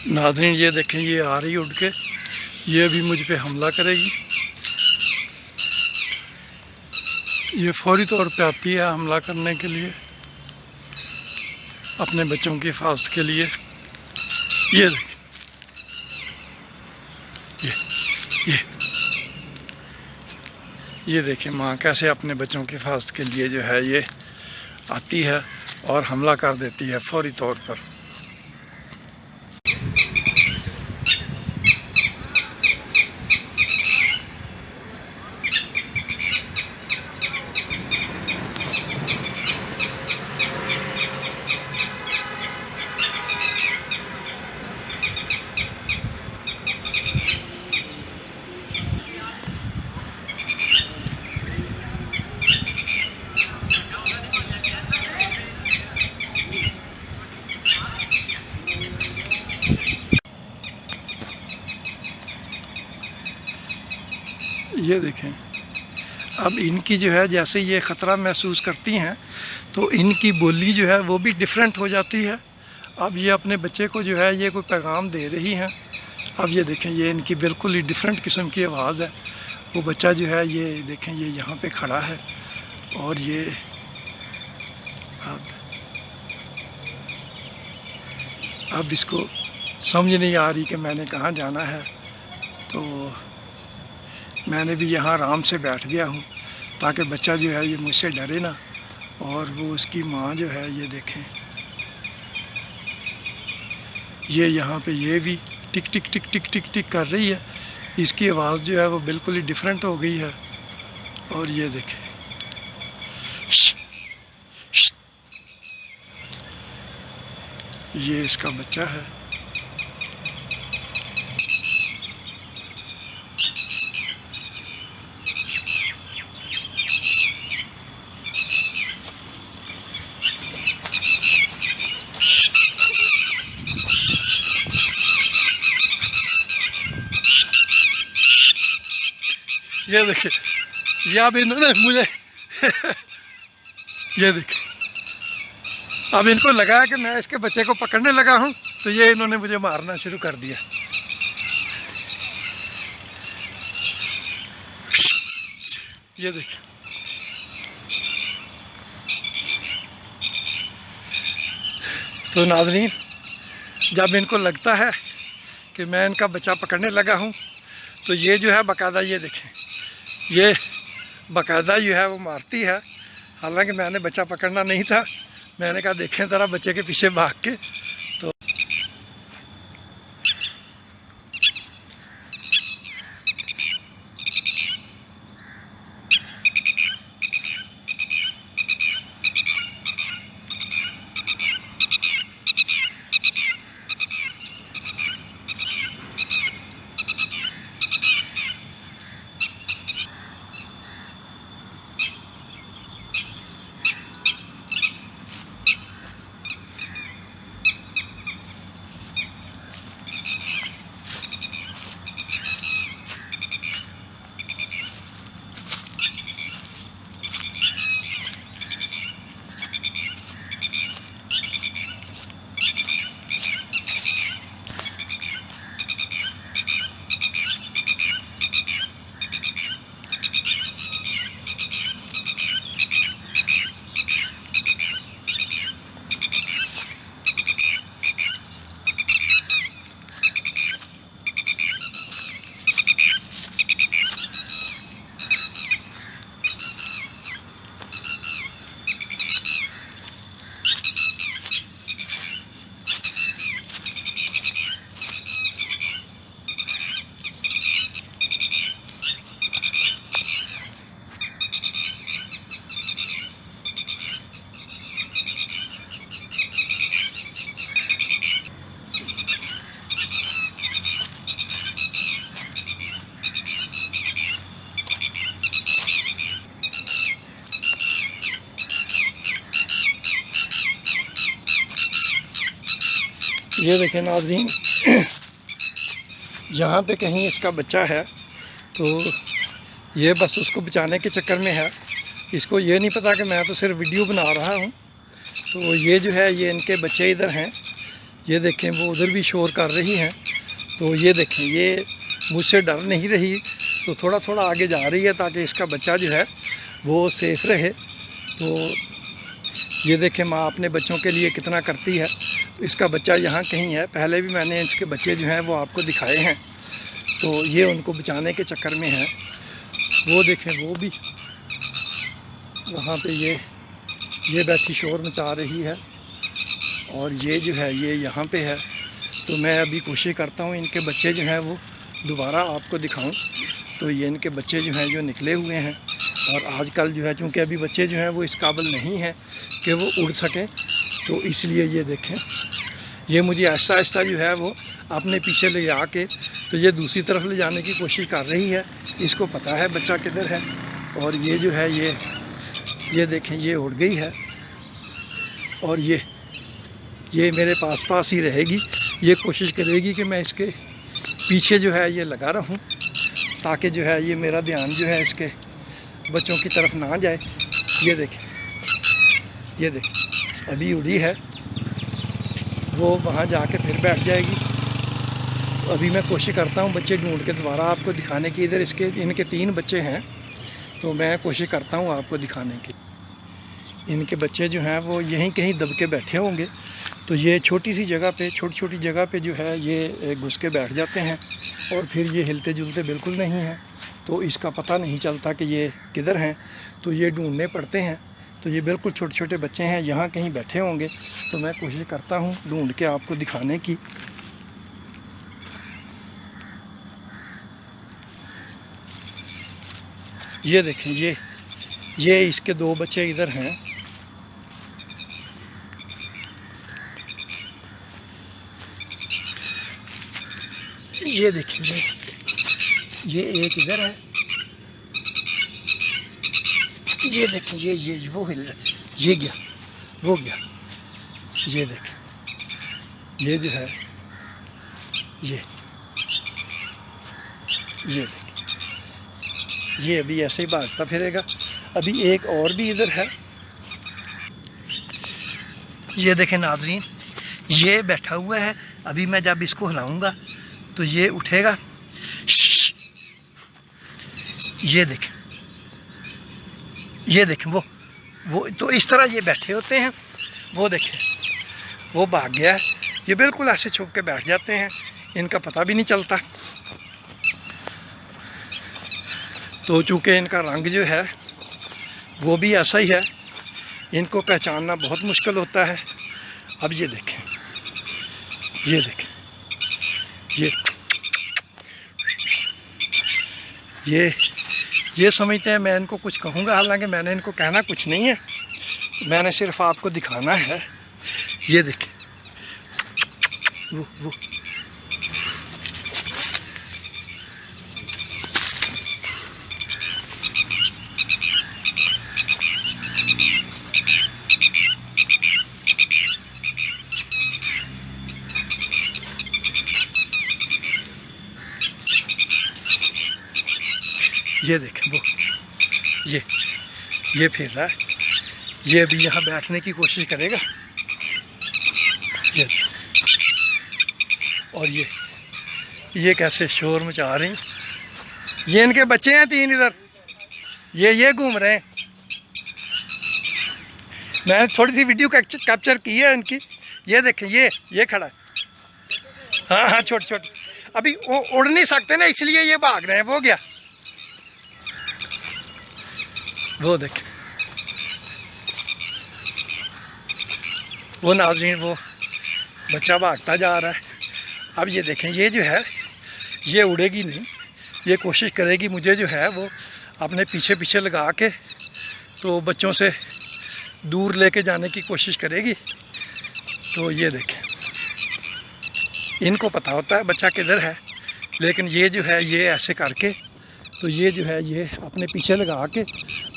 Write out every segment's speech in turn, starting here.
नाज़रीन ये देखें, ये आ रही उड़ के, ये भी मुझ पे हमला करेगी। ये फौरी तौर पे आती है हमला करने के लिए, अपने बच्चों की हिफाजत के लिए। ये देखें, ये ये देखें माँ कैसे अपने बच्चों की हिफाजत के लिए जो है ये आती है और हमला कर देती है फौरी तौर पर। ये देखें, अब इनकी जो है जैसे ये ख़तरा महसूस करती हैं तो इनकी बोली जो है वो भी डिफरेंट हो जाती है। अब ये अपने बच्चे को जो है ये कोई पैगाम दे रही हैं। अब ये देखें, ये इनकी बिल्कुल ही डिफरेंट किस्म की आवाज़ है। वो बच्चा जो है ये देखें, ये यहाँ पे खड़ा है और ये अब इसको समझ नहीं आ रही कि मैंने कहाँ जाना है, तो मैंने भी यहाँ आराम से बैठ गया हूँ ताकि बच्चा जो है ये मुझसे डरे ना। और वो उसकी माँ जो है ये देखें, ये यहाँ पे ये भी टिक टिक टिक टिक टिक टिक कर रही है। इसकी आवाज़ जो है वो बिल्कुल ही डिफरेंट हो गई है। और ये देखें, ये इसका बच्चा है। ये देखिए, ये अब इन्होंने मुझे ये देखिए, अब इनको लगा कि मैं इसके बच्चे को पकड़ने लगा हूँ तो ये इन्होंने मुझे मारना शुरू कर दिया। ये देखिए, तो नाज़रीन जब इनको लगता है कि मैं इनका बच्चा पकड़ने लगा हूँ तो ये जो है बाकायदा, ये देखें, ये बाकायदा जो है वो मारती है। हालांकि मैंने बच्चा पकड़ना नहीं था, मैंने कहा देखें ज़रा बच्चे के पीछे भाग के। तो ये देखें नाज़रीन, यहाँ पे कहीं इसका बच्चा है तो ये बस उसको बचाने के चक्कर में है। इसको ये नहीं पता कि मैं तो सिर्फ वीडियो बना रहा हूँ। तो ये जो है ये इनके बच्चे इधर हैं, ये देखें वो उधर भी शोर कर रही हैं। तो ये देखें ये मुझसे डर नहीं रही, तो थोड़ा थोड़ा आगे जा रही है ताकि इसका बच्चा जो है वो सेफ़ रहे। तो ये देखें माँ अपने बच्चों के लिए कितना करती है। तो इसका बच्चा यहाँ कहीं है, पहले भी मैंने इसके बच्चे जो हैं वो आपको दिखाए हैं। तो ये उनको बचाने के चक्कर में है। वो देखें वो भी वहाँ पे ये बैठी शोर मचा रही है, और ये जो है ये यहाँ पे है। तो मैं अभी कोशिश करता हूँ इनके बच्चे जो हैं वो दोबारा आपको दिखाऊं। तो ये इनके बच्चे जो हैं जो निकले हुए हैं, और आजकल जो है चूँकि अभी बच्चे जो हैं वो इस काबिल नहीं हैं कि वो उड़ सकें, तो इसलिए ये देखें ये मुझे आहिस्ता आहिस्ता जो है वो अपने पीछे ले आके तो ये दूसरी तरफ ले जाने की कोशिश कर रही है। इसको पता है बच्चा किधर है, और ये जो है ये देखें ये उड़ गई है, और ये मेरे पास ही रहेगी। ये कोशिश करेगी कि मैं इसके पीछे जो है ये लगा रहूं, ताकि जो है ये मेरा ध्यान जो है इसके बच्चों की तरफ ना जाए। ये देखें अभी उड़ी है, वो वहाँ जाके फिर बैठ जाएगी। अभी मैं कोशिश करता हूँ बच्चे ढूंढ के दोबारा आपको दिखाने की। इधर इनके 3 बच्चे हैं, तो मैं कोशिश करता हूँ आपको दिखाने की। इनके बच्चे जो हैं वो यहीं कहीं दब के बैठे होंगे। तो ये छोटी सी जगह पे, छोटी जगह पे जो है ये घुस के बैठ जाते हैं, और फिर ये हिलते जुलते बिल्कुल नहीं हैं। तो इसका पता नहीं चलता कि ये किधर हैं, तो ये ढूंढने पड़ते हैं। तो ये बिल्कुल छोटे बच्चे हैं, यहाँ कहीं बैठे होंगे। तो मैं कोशिश करता हूँ ढूंढ के आपको दिखाने की। ये देखें ये इसके 2 बच्चे इधर हैं। ये देखें ये एक इधर है। ये देखें ये वो हिल रहा है, ये गया वो गया। ये देखें ये जो है ये देखें ये अभी ऐसे ही भागता फिरेगा। अभी एक और भी इधर है। ये देखें नाज़रीन ये बैठा हुआ है। अभी मैं जब इसको हिलाऊंगा तो ये उठेगा। ये देखें वो तो इस तरह ये बैठे होते हैं। वो देखें वो भाग गया है। ये बिल्कुल ऐसे छुप के बैठ जाते हैं, इनका पता भी नहीं चलता। तो चूँकि इनका रंग जो है वो भी ऐसा ही है, इनको पहचानना बहुत मुश्किल होता है। अब ये देखें ये समझते हैं मैं इनको कुछ कहूँगा, हालांकि मैंने इनको कहना कुछ नहीं है, मैंने सिर्फ आपको दिखाना है। ये देखें वो ये देखें वो ये फिर रहा है। ये अभी यहाँ बैठने की कोशिश करेगा। और ये कैसे शोर मचा रही। ये इनके बच्चे हैं 3 इधर, ये घूम रहे हैं। मैंने थोड़ी सी वीडियो कैप्चर की है इनकी। ये देखें ये खड़ा है। हाँ छोटे अभी वो उड़ नहीं सकते ना, इसलिए ये भाग रहे हैं। वो गया वो देखें वो नाज़रीन वो बच्चा भागता जा रहा है। अब ये देखें ये जो है ये उड़ेगी नहीं, ये कोशिश करेगी मुझे जो है वो अपने पीछे लगा के तो बच्चों से दूर लेके जाने की कोशिश करेगी। तो ये देखें इनको पता होता है बच्चा किधर है, लेकिन ये जो है ये ऐसे करके तो ये जो है ये अपने पीछे लगा के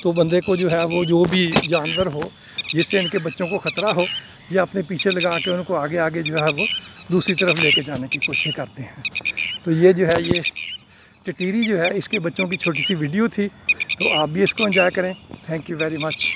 तो बंदे को जो है वो जो भी जानवर हो जिससे इनके बच्चों को ख़तरा हो, ये अपने पीछे लगा के उनको आगे जो है वो दूसरी तरफ लेके जाने की कोशिश करते हैं। तो ये जो है ये टिटीरी जो है इसके बच्चों की छोटी सी वीडियो थी, तो आप भी इसको एंजॉय करें। Thank you very much.